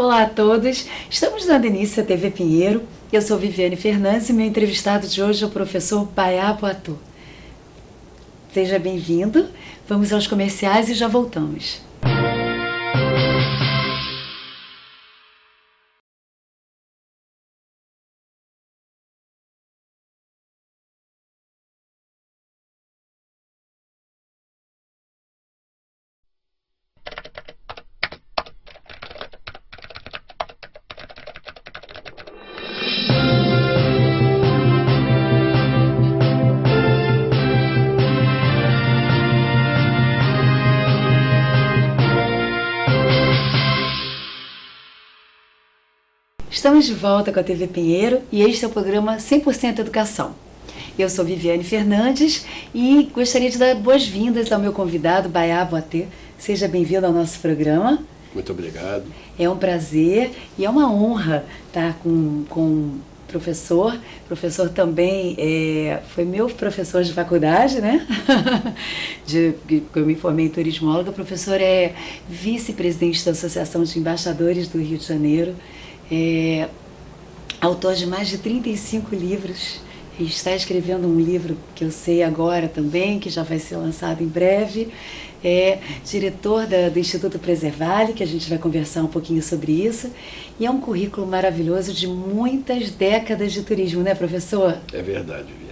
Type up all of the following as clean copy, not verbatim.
Olá a todos, estamos dando início à TV Pinheiro. Eu sou Viviane Fernandes e meu entrevistado de hoje é o professor Bayá Poitou. Seja bem-vindo, vamos aos comerciais e já voltamos. Estamos de volta com a TV Pinheiro e este é o programa 100% Educação. Eu sou Viviane Fernandes e gostaria de dar boas-vindas ao meu convidado, Bayá Poitou. Seja bem-vindo ao nosso programa. Muito obrigado. É um prazer e é uma honra estar com o professor. O professor também foi meu professor de faculdade, né? Eu me formei em turismóloga. O professor é vice-presidente da Associação de Embaixadores do Rio de Janeiro. Autor de mais de 35 livros, e está escrevendo um livro que eu sei agora também, que já vai ser lançado em breve. É diretor do Instituto Preservale, que a gente vai conversar um pouquinho sobre isso, e é um currículo maravilhoso de muitas décadas de turismo, né, professor? É verdade, Viviane.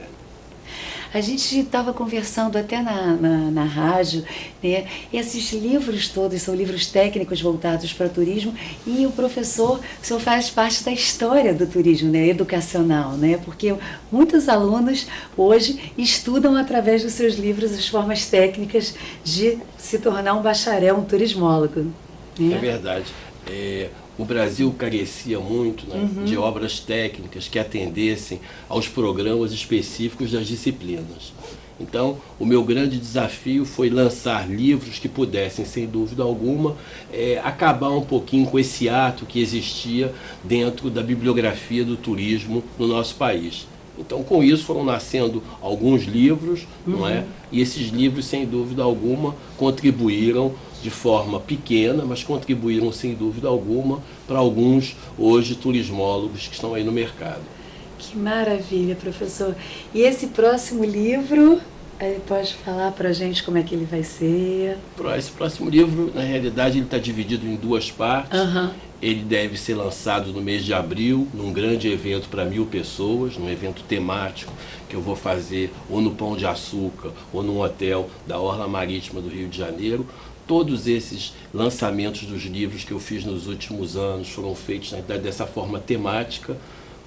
A gente estava conversando até na rádio, né? Esses livros todos são livros técnicos voltados para o turismo e o senhor faz parte da história do turismo, né? Educacional, né? Porque muitos alunos hoje estudam através dos seus livros as formas técnicas de se tornar um bacharel, um turismólogo. Né? É verdade. O Brasil carecia muito, né, de obras técnicas que atendessem aos programas específicos das disciplinas. Então, o meu grande desafio foi lançar livros que pudessem, sem dúvida alguma, acabar um pouquinho com esse ato que existia dentro da bibliografia do turismo no nosso país. Então, com isso, foram nascendo alguns livros, não é? E esses livros, sem dúvida alguma, contribuíram de forma pequena, mas contribuíram, sem dúvida alguma, para alguns, hoje, turismólogos que estão aí no mercado. Que maravilha, professor. E esse próximo livro, pode falar para a gente como é que ele vai ser? Esse próximo livro, na realidade, ele está dividido em duas partes. Ele deve ser lançado no mês de abril, num grande evento para 1000 pessoas, num evento temático que eu vou fazer ou no Pão de Açúcar ou num hotel da Orla Marítima do Rio de Janeiro. Todos esses lançamentos dos livros que eu fiz nos últimos anos foram feitos, na verdade, dessa forma temática,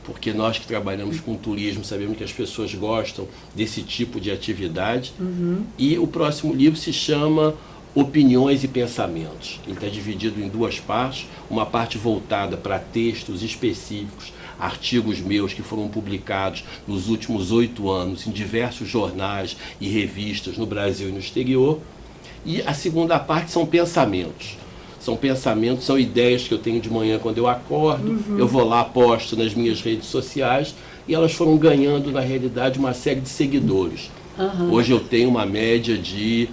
porque nós que trabalhamos com turismo sabemos que as pessoas gostam desse tipo de atividade. E o próximo livro se chama Opiniões e Pensamentos. Ele está dividido em duas partes, uma parte voltada para textos específicos, artigos meus que foram publicados nos últimos 8 anos em diversos jornais e revistas no Brasil e no exterior. E a segunda parte são pensamentos. São ideias que eu tenho de manhã quando eu acordo, eu vou lá, posto nas minhas redes sociais e elas foram ganhando, na realidade, uma série de seguidores. Hoje eu tenho uma média de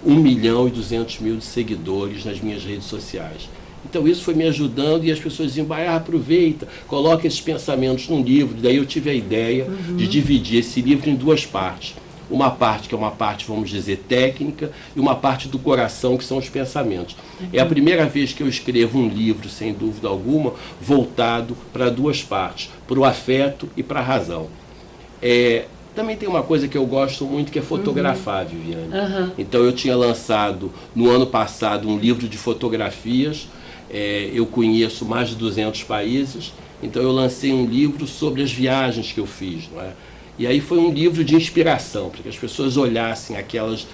1.200.000 de seguidores nas minhas redes sociais. Então isso foi me ajudando e as pessoas diziam, aproveita, coloca esses pensamentos num livro. Daí eu tive a ideia de dividir esse livro em duas partes. Uma parte que é uma parte, vamos dizer, técnica, e uma parte do coração, que são os pensamentos. É a primeira vez que eu escrevo um livro, sem dúvida alguma, voltado para duas partes, para o afeto e para a razão. Também tem uma coisa que eu gosto muito, que é fotografar, Viviane. Então eu tinha lançado, no ano passado, um livro de fotografias. Eu conheço mais de 200 países, então eu lancei um livro sobre as viagens que eu fiz, não é? E aí foi um livro de inspiração, para que as pessoas olhassem aquelas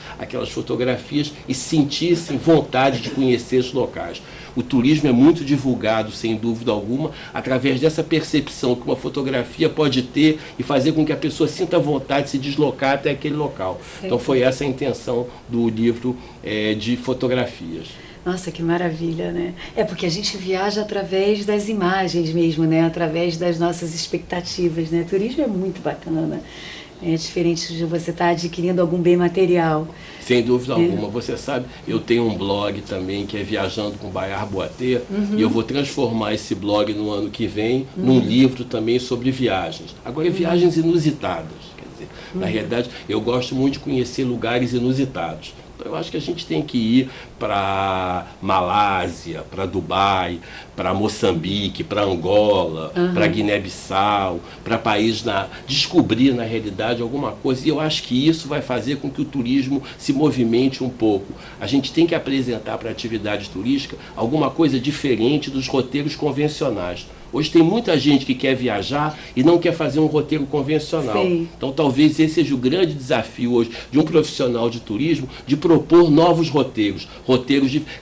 fotografias e sentissem vontade de conhecer os locais. O turismo é muito divulgado, sem dúvida alguma, através dessa percepção que uma fotografia pode ter e fazer com que a pessoa sinta vontade de se deslocar até aquele local. Então foi essa a intenção do livro de fotografias. Nossa, que maravilha, né? É porque a gente viaja através das imagens mesmo, né? Através das nossas expectativas, né? Turismo é muito bacana. É diferente de você estar adquirindo algum bem material. Sem dúvida alguma. Você sabe, eu tenho um blog também que é Viajando com Bayard Boatê, e eu vou transformar esse blog no ano que vem num livro também sobre viagens. Agora, viagens inusitadas. Quer dizer, na realidade, eu gosto muito de conhecer lugares inusitados. Então, eu acho que a gente tem que ir para Malásia, para Dubai, para Moçambique, para Angola, para Guiné-Bissau, para países descobrir na realidade alguma coisa. E eu acho que isso vai fazer com que o turismo se movimente um pouco. A gente tem que apresentar para a atividade turística alguma coisa diferente dos roteiros convencionais. Hoje tem muita gente que quer viajar e não quer fazer um roteiro convencional. Sim. Então talvez esse seja o grande desafio hoje de um profissional de turismo, de propor novos roteiros.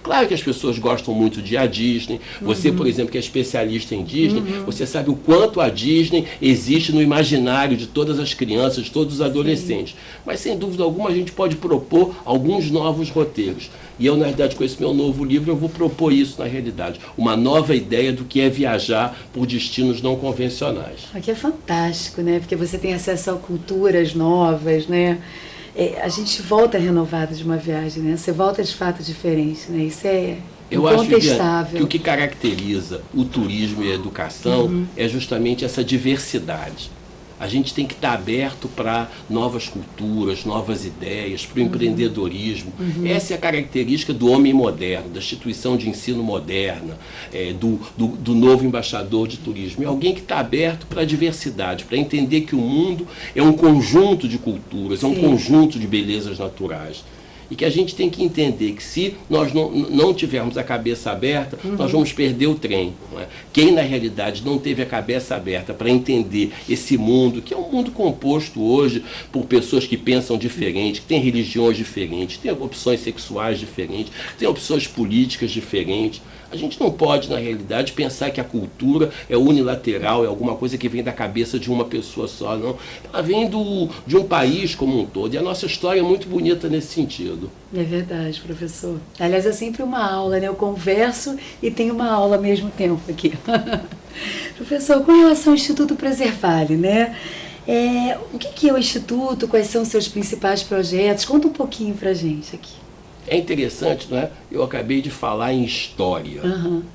Claro que as pessoas gostam muito de a Disney. Você, por exemplo, que é especialista em Disney, você sabe o quanto a Disney existe no imaginário de todas as crianças, de todos os adolescentes. Sim. Mas sem dúvida alguma a gente pode propor alguns novos roteiros. E eu, na verdade, com esse meu novo livro, eu vou propor isso na realidade. Uma nova ideia do que é viajar por destinos não convencionais. Aqui é fantástico, né? Porque você tem acesso a culturas novas, né? A gente volta renovado de uma viagem, né? Você volta de fato diferente, né? Isso é incontestável. Eu acho que o que caracteriza o turismo e a educação é justamente essa diversidade. A gente tem que estar aberto para novas culturas, novas ideias, para o empreendedorismo. Essa é a característica do homem moderno, da instituição de ensino moderna, do novo embaixador de turismo. É alguém que está aberto para a diversidade, para entender que o mundo é um conjunto de culturas, é um conjunto de belezas naturais. E que a gente tem que entender que se nós não tivermos a cabeça aberta, nós vamos perder o trem. Não é? Quem, na realidade, não teve a cabeça aberta para entender esse mundo, que é um mundo composto hoje por pessoas que pensam diferente, que têm religiões diferentes, têm opções sexuais diferentes, têm opções políticas diferentes. A gente não pode, na realidade, pensar que a cultura é unilateral, é alguma coisa que vem da cabeça de uma pessoa só, não. Ela vem de um país como um todo, e a nossa história é muito bonita nesse sentido. É verdade, professor. Aliás, é sempre uma aula, né? Eu converso e tenho uma aula ao mesmo tempo aqui. Professor, com relação ao Instituto Preservale, né? O que é o Instituto? Quais são os seus principais projetos? Conta um pouquinho pra gente aqui. É interessante, não é? Eu acabei de falar em história.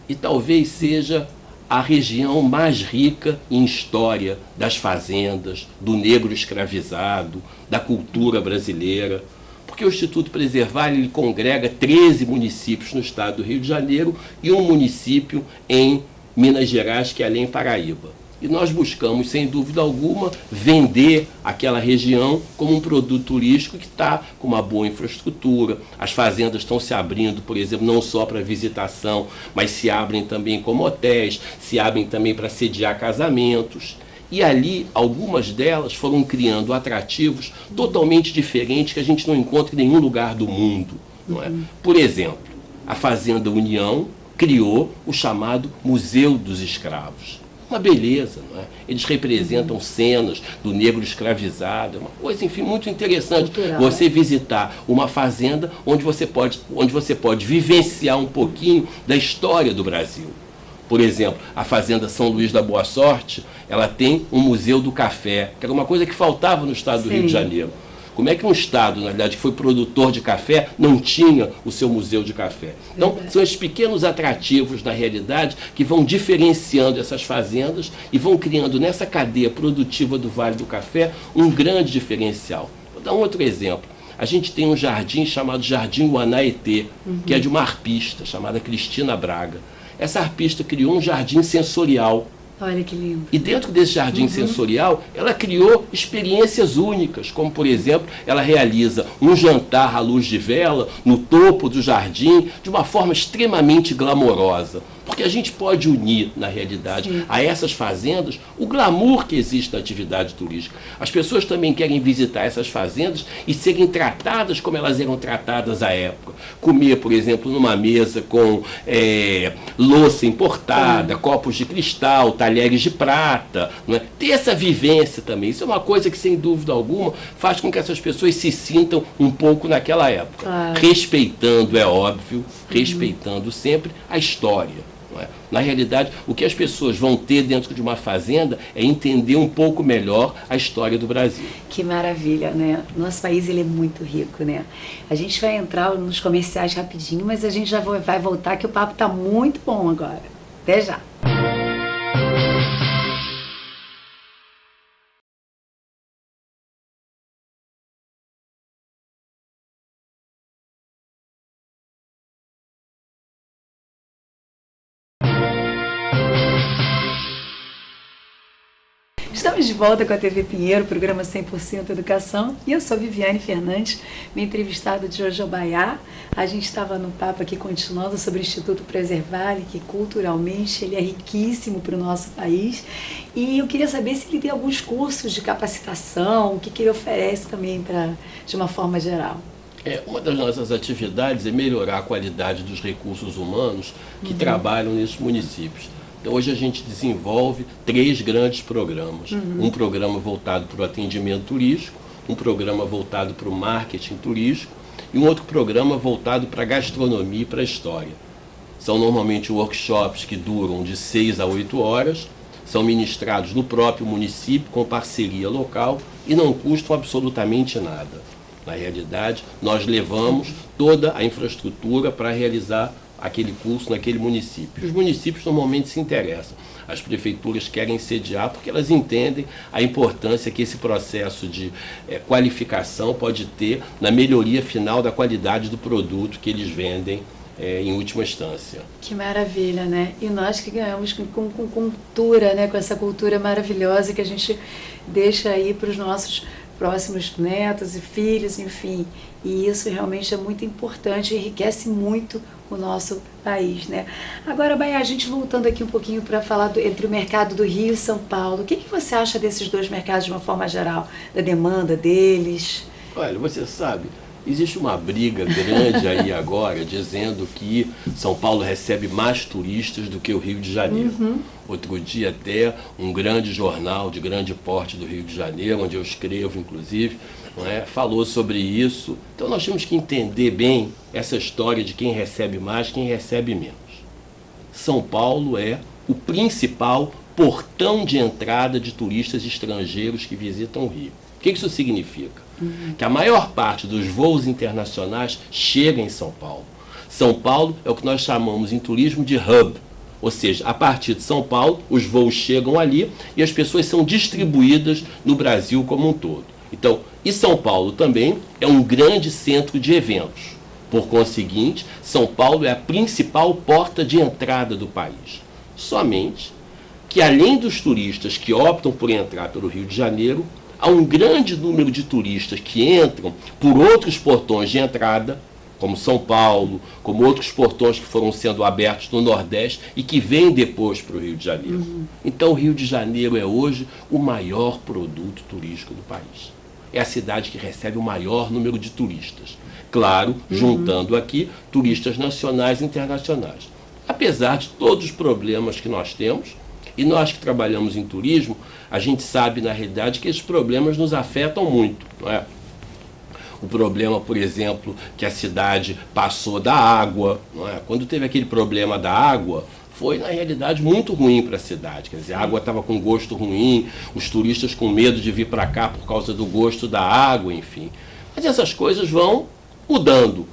E talvez seja a região mais rica em história das fazendas, do negro escravizado, da cultura brasileira. Porque o Instituto Preservale ele congrega 13 municípios no estado do Rio de Janeiro e um município em Minas Gerais, que é Além Paraíba. E nós buscamos, sem dúvida alguma, vender aquela região como um produto turístico que está com uma boa infraestrutura. As fazendas estão se abrindo, por exemplo, não só para visitação, mas se abrem também como hotéis, se abrem também para sediar casamentos. E ali, algumas delas foram criando atrativos totalmente diferentes que a gente não encontra em nenhum lugar do mundo. Não é? Por exemplo, a Fazenda União criou o chamado Museu dos Escravos. Uma beleza, não é? Eles representam cenas do negro escravizado, é uma coisa, enfim, muito interessante. Cultural, você visitar uma fazenda onde você pode vivenciar um pouquinho da história do Brasil. Por exemplo, a Fazenda São Luís da Boa Sorte, ela tem um museu do café, que era uma coisa que faltava no estado do Rio de Janeiro. Como é que um estado, na verdade, que foi produtor de café, não tinha o seu museu de café? Então, são esses pequenos atrativos, na realidade, que vão diferenciando essas fazendas e vão criando nessa cadeia produtiva do Vale do Café um grande diferencial. Vou dar um outro exemplo. A gente tem um jardim chamado Jardim Uanaetê, que é de uma arpista chamada Cristina Braga. Essa arpista criou um jardim sensorial. Olha que lindo. E dentro desse jardim sensorial, ela criou experiências únicas, como, por exemplo, ela realiza um jantar à luz de vela no topo do jardim, de uma forma extremamente glamourosa. Porque a gente pode unir, na realidade, sim, a essas fazendas o glamour que existe na atividade turística. As pessoas também querem visitar essas fazendas e serem tratadas como elas eram tratadas à época. Comer, por exemplo, numa mesa com louça importada, copos de cristal, talheres de prata, não é? Ter essa vivência também. Isso é uma coisa que, sem dúvida alguma, faz com que essas pessoas se sintam um pouco naquela época. Claro. Respeitando, é óbvio, respeitando sempre a história. Na realidade, o que as pessoas vão ter dentro de uma fazenda é entender um pouco melhor a história do Brasil. Que maravilha, né? Nosso país ele é muito rico, né? A gente vai entrar nos comerciais rapidinho, mas a gente já vai voltar que o papo está muito bom agora. Até já! Estamos de volta com a TV Pinheiro, programa 100% Educação, e eu sou Viviane Fernandes, minha entrevistada de hoje é o Baiá. A gente estava no papo aqui continuando sobre o Instituto Preservale, que culturalmente ele é riquíssimo para o nosso país, e eu queria saber se ele tem alguns cursos de capacitação, o que ele oferece também de uma forma geral. Uma das nossas atividades é melhorar a qualidade dos recursos humanos que trabalham nesses municípios. Então, hoje a gente desenvolve 3 grandes programas. Um programa voltado para o atendimento turístico, um programa voltado para o marketing turístico e um outro programa voltado para a gastronomia e para a história. São normalmente workshops que duram de 6 a 8 horas, são ministrados no próprio município com parceria local e não custam absolutamente nada. Na realidade, nós levamos toda a infraestrutura para realizar aquele curso naquele município. Os municípios normalmente se interessam. As prefeituras querem sediar porque elas entendem a importância que esse processo de qualificação pode ter na melhoria final da qualidade do produto que eles vendem em última instância. Que maravilha, né? E nós que ganhamos com cultura, né? Com essa cultura maravilhosa que a gente deixa aí para os nossos próximos netos e filhos, enfim. E isso realmente é muito importante, enriquece muito o nosso país, né? Agora, Baiá, a gente voltando aqui um pouquinho para falar entre o mercado do Rio e São Paulo, o que você acha desses dois mercados de uma forma geral, da demanda deles? Olha, você sabe, existe uma briga grande aí agora, dizendo que São Paulo recebe mais turistas do que o Rio de Janeiro. Outro dia até, um grande jornal de grande porte do Rio de Janeiro, onde eu escrevo, inclusive, falou sobre isso. Então nós temos que entender bem essa história de quem recebe mais, quem recebe menos. São Paulo é o principal portão de entrada de turistas estrangeiros que visitam o Rio. O que isso significa? Que a maior parte dos voos internacionais chega em São Paulo. São Paulo é o que nós chamamos em turismo de hub, ou seja, a partir de São Paulo, os voos chegam ali e as pessoas são distribuídas no Brasil como um todo. Então, e São Paulo também é um grande centro de eventos. Por conseguinte, São Paulo é a principal porta de entrada do país. Somente que, além dos turistas que optam por entrar pelo Rio de Janeiro, há um grande número de turistas que entram por outros portões de entrada, como São Paulo, como outros portões que foram sendo abertos no Nordeste e que vêm depois para o Rio de Janeiro. Então, o Rio de Janeiro é hoje o maior produto turístico do país. É a cidade que recebe o maior número de turistas. Claro, juntando aqui turistas nacionais e internacionais. Apesar de todos os problemas que nós temos, e nós que trabalhamos em turismo, a gente sabe, na realidade, que esses problemas nos afetam muito, não é? O problema, por exemplo, que a cidade passou da água, não é? Quando teve aquele problema da água, foi, na realidade, muito ruim para a cidade. Quer dizer, a água estava com gosto ruim, os turistas com medo de vir para cá por causa do gosto da água, enfim. Mas essas coisas vão mudando.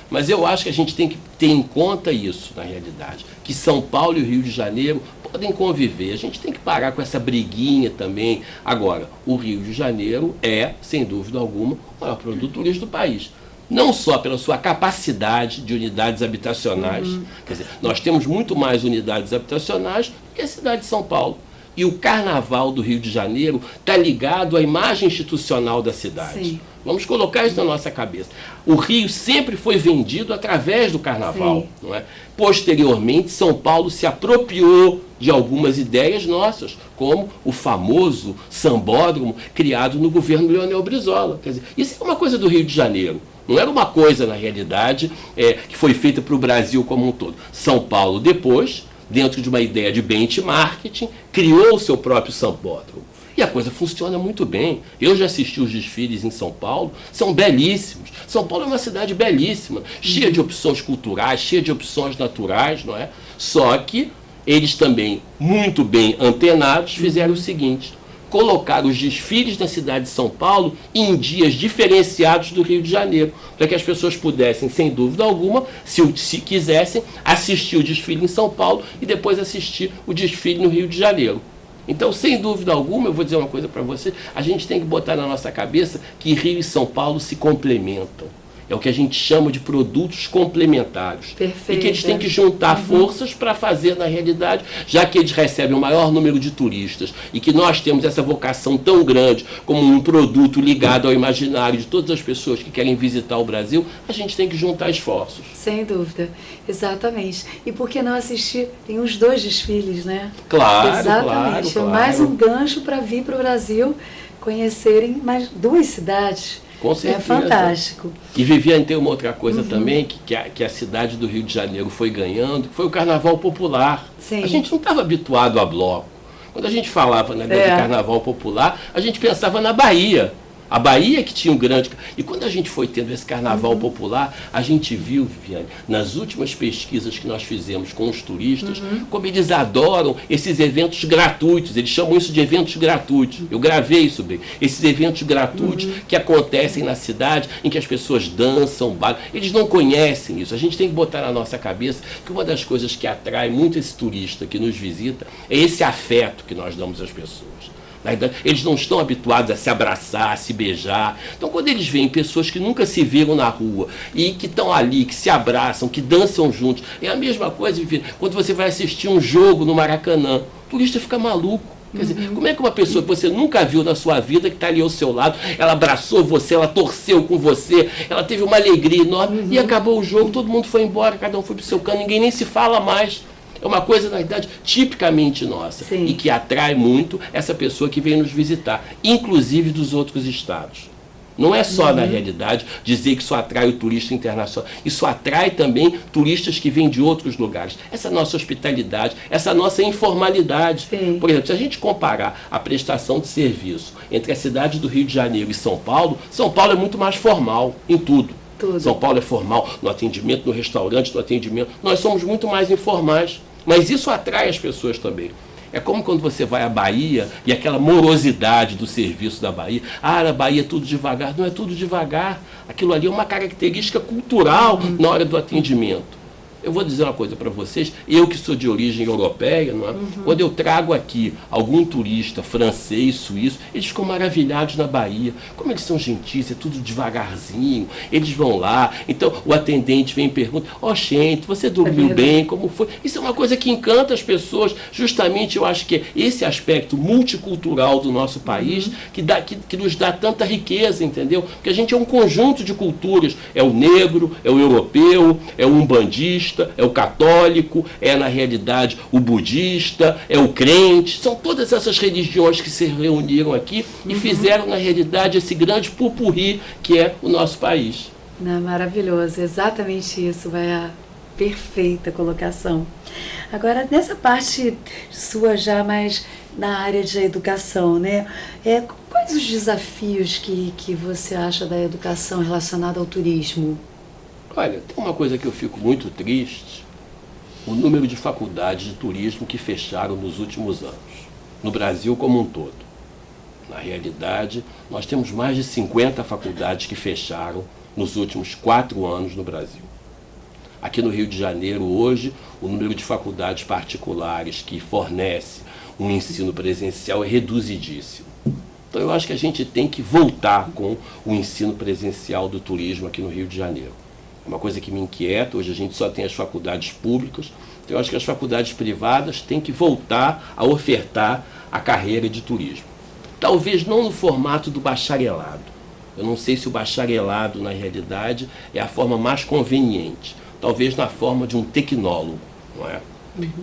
Mas eu acho que a gente tem que ter em conta isso, na realidade, que São Paulo e o Rio de Janeiro podem conviver. A gente tem que parar com essa briguinha também. Agora, o Rio de Janeiro é, sem dúvida alguma, o maior produto turístico do país. Não só pela sua capacidade de unidades habitacionais, quer dizer, nós temos muito mais unidades habitacionais do que a cidade de São Paulo. E o Carnaval do Rio de Janeiro está ligado à imagem institucional da cidade. Sim. Vamos colocar isso na nossa cabeça. O Rio sempre foi vendido através do Carnaval. Não é? Posteriormente, São Paulo se apropriou de algumas ideias nossas, como o famoso sambódromo criado no governo Leonel Brizola. Quer dizer, isso é uma coisa do Rio de Janeiro. Não era uma coisa, na realidade, que foi feita para o Brasil como um todo. São Paulo, depois, dentro de uma ideia de benchmarking, criou o seu próprio sambódromo. E a coisa funciona muito bem. Eu já assisti os desfiles em São Paulo, são belíssimos. São Paulo é uma cidade belíssima, cheia de opções culturais, cheia de opções naturais, não é? Só que eles também, muito bem antenados, fizeram o seguinte: colocar os desfiles da cidade de São Paulo em dias diferenciados do Rio de Janeiro, para que as pessoas pudessem, sem dúvida alguma, se quisessem, assistir o desfile em São Paulo e depois assistir o desfile no Rio de Janeiro. Então, sem dúvida alguma, eu vou dizer uma coisa para você, a gente tem que botar na nossa cabeça que Rio e São Paulo se complementam. É o que a gente chama de produtos complementares. Perfeito. E que eles têm que juntar forças para fazer, na realidade, já que eles recebem o maior número de turistas e que nós temos essa vocação tão grande como um produto ligado ao imaginário de todas as pessoas que querem visitar o Brasil, a gente tem que juntar esforços. Sem dúvida, exatamente. E por que não assistir? Tem os 2 desfiles, né? Claro, exatamente. Claro. É mais um gancho para vir para o Brasil conhecerem mais 2 cidades. Com certeza. É fantástico. E Viviane, tem uma outra coisa também que a cidade do Rio de Janeiro foi ganhando, que foi o Carnaval Popular. Sim. A gente não estava habituado a bloco. Quando a gente falava, né, de Carnaval Popular, a gente pensava na Bahia. A Bahia que tinha um grande... E quando a gente foi tendo esse Carnaval Popular, a gente viu, Viviane, nas últimas pesquisas que nós fizemos com os turistas, como eles adoram esses eventos gratuitos. Eles chamam isso de eventos gratuitos. Eu gravei isso bem. Esses eventos gratuitos que acontecem na cidade, em que as pessoas dançam, bailam. Eles não conhecem isso. A gente tem que botar na nossa cabeça que uma das coisas que atrai muito esse turista que nos visita é esse afeto que nós damos às pessoas. Eles não estão habituados a se abraçar, a se beijar. Então, quando eles veem pessoas que nunca se viram na rua e que estão ali, que se abraçam, que dançam juntos, é a mesma coisa, quando você vai assistir um jogo no Maracanã. O turista fica maluco. Quer dizer, como é que uma pessoa que você nunca viu na sua vida, que está ali ao seu lado, ela abraçou você, ela torceu com você, ela teve uma alegria enorme e acabou o jogo, todo mundo foi embora, cada um foi para o seu canto, ninguém nem se fala mais. É uma coisa, na verdade, tipicamente nossa. Sim. E que atrai muito essa pessoa que vem nos visitar, inclusive dos outros estados. Não é só, na realidade, dizer que isso atrai o turista internacional. Isso atrai também turistas que vêm de outros lugares. Essa nossa hospitalidade, essa nossa informalidade. Sim. Por exemplo, se a gente comparar a prestação de serviço entre a cidade do Rio de Janeiro e São Paulo é muito mais formal em tudo. São Paulo é formal no atendimento, no restaurante, no atendimento. Nós somos muito mais informais. Mas isso atrai as pessoas também. É como quando você vai à Bahia e aquela morosidade do serviço da Bahia. Ah, na Bahia é tudo devagar. Não é tudo devagar. Aquilo ali é uma característica cultural na hora do atendimento. Eu vou dizer uma coisa para vocês, eu que sou de origem europeia, não é? Quando eu trago aqui algum turista francês, suíço, eles ficam maravilhados na Bahia. Como eles são gentis, é tudo devagarzinho, eles vão lá, então o atendente vem e pergunta: gente, você dormiu bem, como foi? Isso é uma coisa que encanta as pessoas, justamente eu acho que é esse aspecto multicultural do nosso país que nos dá tanta riqueza, entendeu? Porque a gente é um conjunto de culturas, é o negro, é o europeu, é o umbandista, é o católico, é na realidade o budista, é o crente, são todas essas religiões que se reuniram aqui e fizeram na realidade esse grande pupurri que é o nosso país. Maravilhoso, exatamente isso, vai a perfeita colocação. Agora, nessa parte sua já mais na área de educação, né? Quais os desafios que você acha da educação relacionada ao turismo? Olha, tem uma coisa que eu fico muito triste, o número de faculdades de turismo que fecharam nos últimos anos, no Brasil como um todo. Na realidade, nós temos mais de 50 faculdades que fecharam nos últimos 4 anos no Brasil. Aqui no Rio de Janeiro, hoje, o número de faculdades particulares que fornece um ensino presencial é reduzidíssimo. Então, eu acho que a gente tem que voltar com o ensino presencial do turismo aqui no Rio de Janeiro. Uma coisa que me inquieta, hoje a gente só tem as faculdades públicas, Então, eu acho que as faculdades privadas têm que voltar a ofertar a carreira de turismo. Talvez não no formato do bacharelado. Eu não sei se o bacharelado, na realidade, é a forma mais conveniente. Talvez na forma de um tecnólogo, não é?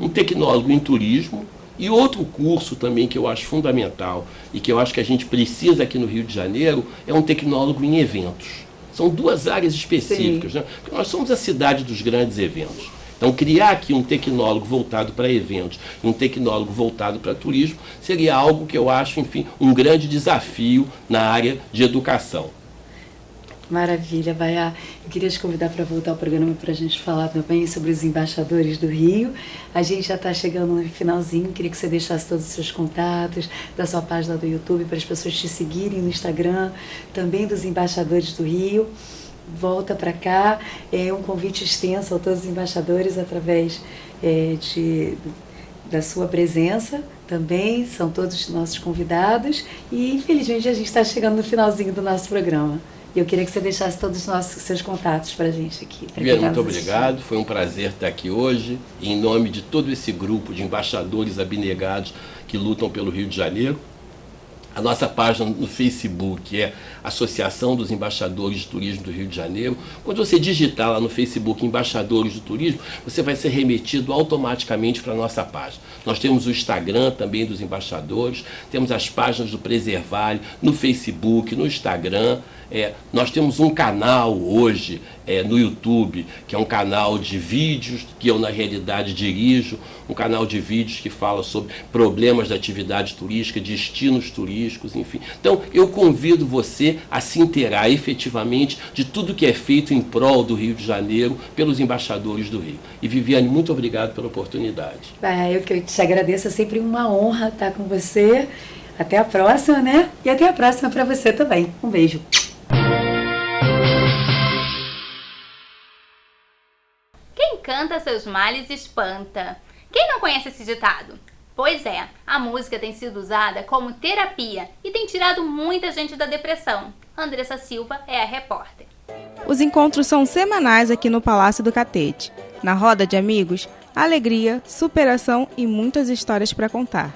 Um tecnólogo em turismo. E outro curso também que eu acho fundamental e que eu acho que a gente precisa aqui no Rio de Janeiro é um tecnólogo em eventos. São duas áreas específicas, né? Porque nós somos a cidade dos grandes eventos. Então, criar aqui um tecnólogo voltado para eventos e um tecnólogo voltado para turismo seria algo que eu acho, enfim, um grande desafio na área de educação. Maravilha, Baiá. Eu queria te convidar para voltar ao programa para a gente falar também sobre os embaixadores do Rio. A gente já está chegando no finalzinho, queria que você deixasse todos os seus contatos, da sua página do YouTube, para as pessoas te seguirem no Instagram, também dos embaixadores do Rio. Volta para cá, é um convite extenso a todos os embaixadores através da sua presença também, são todos nossos convidados e infelizmente a gente está chegando no finalzinho do nosso programa. E eu queria que você deixasse todos os seus contatos para a gente aqui. Muito obrigado, foi um prazer estar aqui hoje, em nome de todo esse grupo de embaixadores abnegados que lutam pelo Rio de Janeiro. A nossa página no Facebook é Associação dos Embaixadores de Turismo do Rio de Janeiro. Quando você digitar lá no Facebook Embaixadores do Turismo, você vai ser remetido automaticamente para a nossa página. Nós temos o Instagram também dos embaixadores, temos as páginas do Preservale no Facebook, no Instagram. Nós temos um canal hoje no YouTube, que é um canal de vídeos que eu, na realidade, dirijo, um canal de vídeos que fala sobre problemas da atividade turística, destinos turísticos, enfim. Então, eu convido você a se inteirar efetivamente de tudo que é feito em prol do Rio de Janeiro pelos embaixadores do Rio. E, Viviane, muito obrigado pela oportunidade. Eu que te agradeço, é sempre uma honra estar com você. Até a próxima, né? E até a próxima para você também. Um beijo. Quem canta seus males espanta. Quem não conhece esse ditado? Pois é, a música tem sido usada como terapia e tem tirado muita gente da depressão. Andressa Silva é a repórter. Os encontros são semanais aqui no Palácio do Catete. Na roda de amigos, alegria, superação e muitas histórias para contar.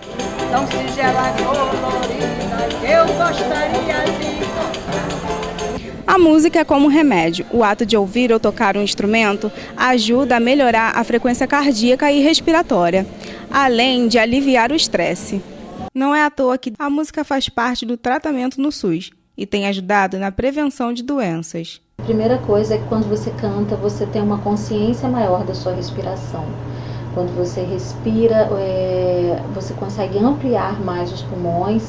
Tão singela, colorida, que eu gostaria de contar. A música é como remédio. O ato de ouvir ou tocar um instrumento ajuda a melhorar a frequência cardíaca e respiratória, além de aliviar o estresse. Não é à toa que a música faz parte do tratamento no SUS e tem ajudado na prevenção de doenças. A primeira coisa é que quando você canta, você tem uma consciência maior da sua respiração. Quando você respira, você consegue ampliar mais os pulmões,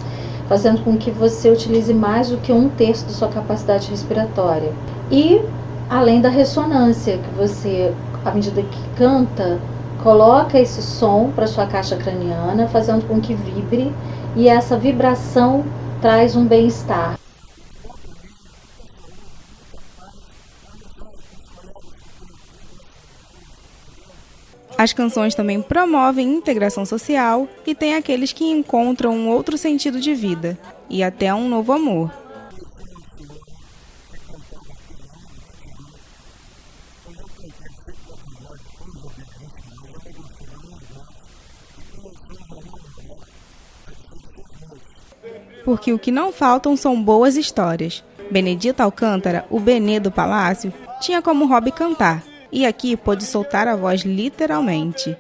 fazendo com que você utilize mais do que 1/3 da sua capacidade respiratória. E além da ressonância, que você, à medida que canta, coloca esse som para sua caixa craniana, fazendo com que vibre, e essa vibração traz um bem-estar. As canções também promovem integração social e tem aqueles que encontram um outro sentido de vida e até um novo amor. Porque o que não faltam são boas histórias. Benedito Alcântara, o Benê do Palácio, tinha como hobby cantar. E aqui pôde soltar a voz literalmente.